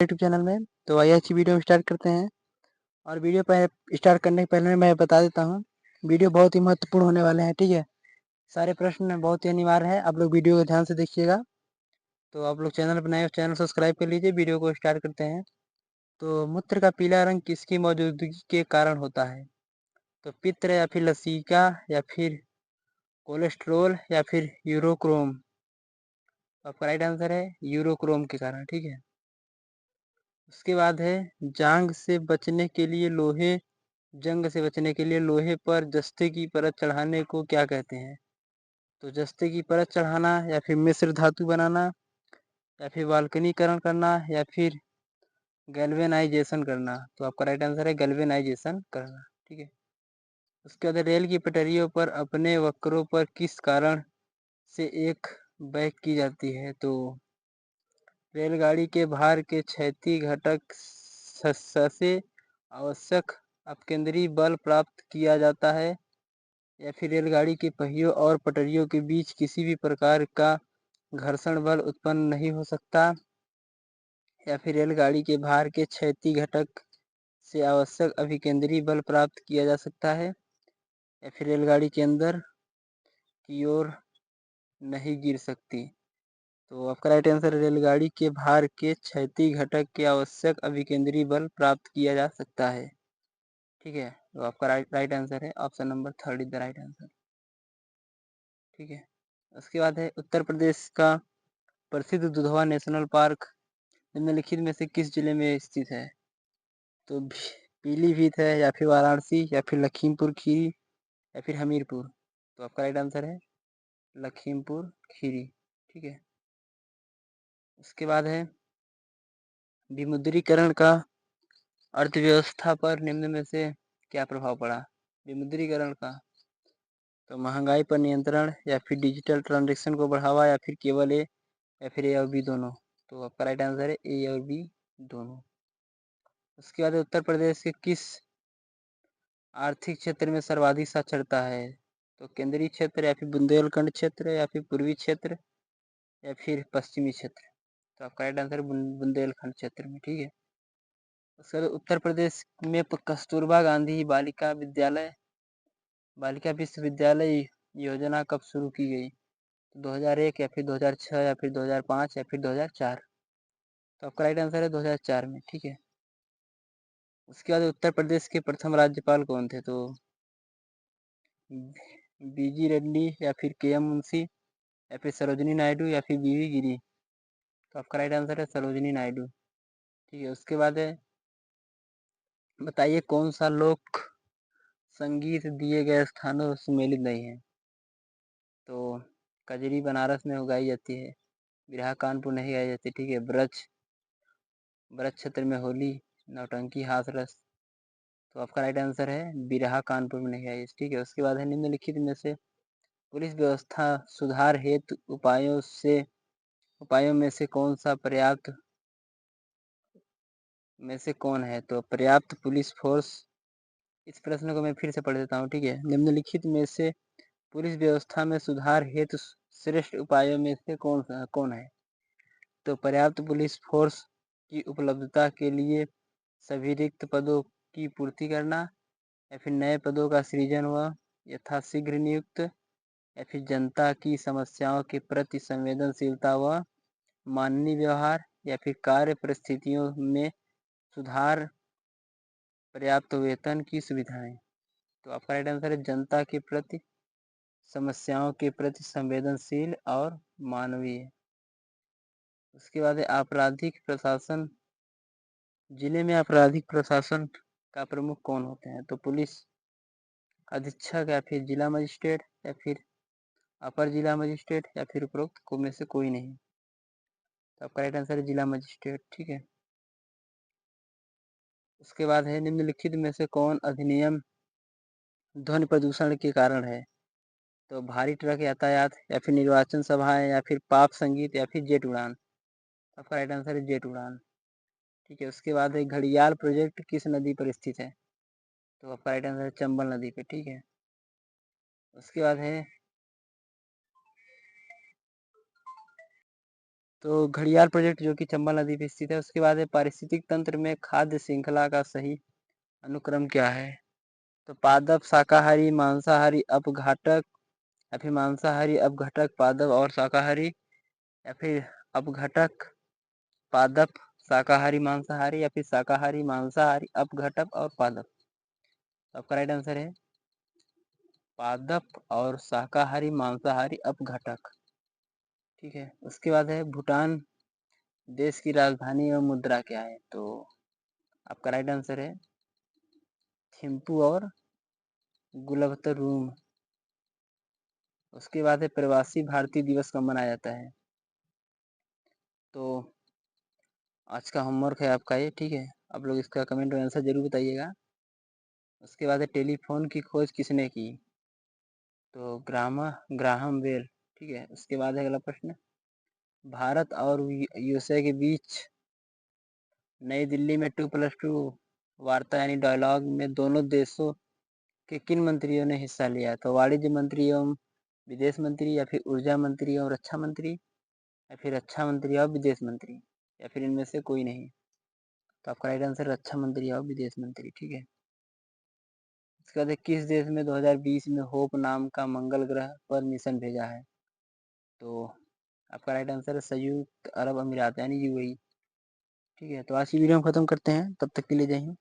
YouTube channel में। तो आइए अच्छी वीडियो स्टार्ट करते हैं। और वीडियो पर स्टार्ट करने के पहले मैं बता देता हूँ, वीडियो बहुत ही महत्वपूर्ण होने वाले हैं। ठीक है, सारे प्रश्न बहुत ही अनिवार्य है, आप लोग वीडियो को ध्यान से देखिएगा। तो आप लोग चैनल बनाए, चैनल सब्सक्राइब कर लीजिए। वीडियो को स्टार्ट करते हैं। तो मूत्र का पीला रंग किसकी मौजूदगी के कारण होता है? तो पित्त या फिर लसीका या फिर कोलेस्ट्रोल या फिर यूरोक्रोम। आपका राइट आंसर है यूरोक्रोम के कारण। ठीक है, उसके बाद है जंग से बचने के लिए लोहे पर जस्ते की परत चढ़ाने को क्या कहते हैं? तो जस्ते की परत चढ़ाना या फिर मिश्र धातु बनाना या फिर वाल्कनीकरण करना या फिर गैल्वेनाइजेशन करना। तो आपका राइट आंसर है गैल्वेनाइजेशन करना। ठीक है, उसके बाद रेल की पटरियों पर अपने वक्रों पर किस कारण से एक बैक की जाती है? तो रेलगाड़ी के भार के क्षैतिज घटक से आवश्यक अपकेंद्री बल प्राप्त किया जाता है, या फिर रेलगाड़ी के पहियों और पटरियों के बीच किसी भी प्रकार का घर्षण बल उत्पन्न नहीं हो सकता, या फिर रेलगाड़ी के भार के क्षैतिज घटक से आवश्यक अभिकेंद्री बल प्राप्त किया जा सकता है, या फिर रेलगाड़ी के अंदर की ओर नहीं गिर सकती। तो आपका राइट आंसर रेलगाड़ी के भार के क्षैतिज घटक के आवश्यक अभिकेंद्री बल प्राप्त किया जा सकता है। ठीक है, तो आपका राइट आंसर है option number 3 is the right answer. ठीक है, उसके बाद है उत्तर प्रदेश का प्रसिद्ध दुधवा नेशनल पार्क निम्नलिखित में से किस जिले में स्थित है? तो पीलीभीत है या फिर वाराणसी या फिर लखीमपुर खीरी या फिर हमीरपुर। तो आपका राइट आंसर है लखीमपुर खीरी। ठीक है, उसके बाद है विमुद्रीकरण का अर्थव्यवस्था पर निम्न में से क्या प्रभाव पड़ा? विमुद्रीकरण का तो महंगाई पर नियंत्रण या फिर डिजिटल ट्रांजेक्शन को बढ़ावा या फिर केवल ए या फिर ए और बी दोनों। तो आपका राइट आंसर है ए और बी दोनों। उसके बाद उत्तर प्रदेश के किस आर्थिक क्षेत्र में सर्वाधिक साक्षरता है? तो केंद्रीय क्षेत्र या फिर बुंदेलखंड क्षेत्र या फिर पूर्वी क्षेत्र या फिर पश्चिमी क्षेत्र। तो आपका राइट आंसर बुंदेलखंड क्षेत्र में। ठीक है, उसके बाद उत्तर प्रदेश में कस्तूरबा गांधी बालिका विश्वविद्यालय योजना कब शुरू की गई? 2001 या फिर 2006 या फिर 2005 या फिर 2004। तो आपका राइट आंसर है 2004 में। ठीक है, उसके बाद उत्तर प्रदेश के प्रथम राज्यपाल कौन थे? तो बीजी रेड्डी या फिर के.एम. मुंशी या फिर सरोजिनी नायडू या फिर बीवी गिरी। तो आपका राइट आंसर है सरोजिनी नायडू। ठीक है, उसके बाद है बताइए कौन सा लोक संगीत दिए गए स्थानों में सम्मिलित नहीं है? तो कजरी बनारस में उगाई जाती है, बिरहा कानपुर नहीं गाई जाती। ठीक है, ब्रज क्षेत्र में होली, नौटंकी, हाथ रस। तो आपका राइट आंसर है बिरहा कानपुर में नहीं गाई। ठीक है, उसके बाद है निम्नलिखित में से पुलिस व्यवस्था सुधार हेतु उपायों में से कौन है? तो पर्याप्त पुलिस फोर्स। इस प्रश्न को मैं फिर से पढ़ देता हूँ। ठीक है, निम्नलिखित में से पुलिस व्यवस्था में सुधार हेतु श्रेष्ठ उपायों में से कौन है? तो पर्याप्त पुलिस फोर्स की उपलब्धता के लिए सभी रिक्त पदों की पूर्ति करना, या फिर नए पदों का सृजन व यथाशीघ्र नियुक्त, या फिर जनता की समस्याओं के प्रति संवेदनशीलता व मानवीय व्यवहार, या फिर कार्य परिस्थितियों में सुधार, पर्याप्त वेतन की सुविधाएं। तो आपका राइट आंसर है जनता के प्रति समस्याओं के प्रति संवेदनशील और मानवीय। उसके बाद है आपराधिक प्रशासन। जिले में आपराधिक प्रशासन का प्रमुख कौन होते हैं? तो पुलिस अधीक्षक या फिर जिला मजिस्ट्रेट या फिर अपर जिला मजिस्ट्रेट या फिर उपरोक्त को में से कोई नहीं। तो आपका राइट आंसर है जिला मजिस्ट्रेट। ठीक है, उसके बाद है निम्नलिखित में से कौन अधिनियम ध्वनि प्रदूषण के कारण है? तो भारी ट्रक यातायात या फिर निर्वाचन सभाएं या फिर पॉप संगीत या फिर जेट उड़ान। आपका राइट आंसर है जेट उड़ान। ठीक है, उसके बाद है घड़ियाल प्रोजेक्ट किस नदी पर स्थित है? तो आपका राइट आंसर है चंबल नदी पे। ठीक है, उसके बाद है तो घड़ियाल प्रोजेक्ट जो कि चंबल नदी पे स्थित है। उसके बाद है पारिस्थितिक तंत्र में खाद्य श्रृंखला का सही अनुक्रम क्या है? तो पादप, शाकाहारी, मांसाहारी, अपघातक या फिर मांसाहारी, अपघटक, पादप और शाकाहारी या फिर अपघटक, पादप, शाकाहारी, मांसाहारी या फिर शाकाहारी, मांसाहारी, अपघटक और पादप। तो आपका राइट आंसर है पादप और शाकाहारी, मांसाहारी, अपघटक। ठीक है। उसके बाद है भूटान देश की राजधानी एवं मुद्रा क्या है? तो आपका राइट आंसर है थिम्पू और गुलबतरूम। उसके बाद है प्रवासी भारतीय दिवस कब मनाया जाता है? तो आज का होमवर्क है आपका ये, ठीक है। आप लोग इसका कमेंट में आंसर जरूर बताइएगा। उसके बाद है टेलीफोन की खोज किसने की? तो ग्राहम बेल। ठीक है। उसके बाद है अगला प्रश्न, भारत और यूएसए के बीच नई दिल्ली में 2+2 वार्ता यानी डायलॉग में दोनों देशों के किन मंत्रियों ने हिस्सा लिया? तो वाणिज्य मंत्री एवं विदेश मंत्री या फिर ऊर्जा मंत्री और रक्षा मंत्री या फिर रक्षा मंत्री और विदेश मंत्री या फिर इनमें से कोई नहीं? तो आपका राइट आंसर रक्षा मंत्री और विदेश मंत्री। ठीक है। इसके बाद किस देश में 2020 में होप नाम का मंगल ग्रह पर मिशन भेजा है? तो आपका राइट आंसर है संयुक्त अरब अमीरात यानी यूएई। ठीक है। तो आज की वीडियो हम खत्म करते हैं, तब तक के लिए जय हिंद।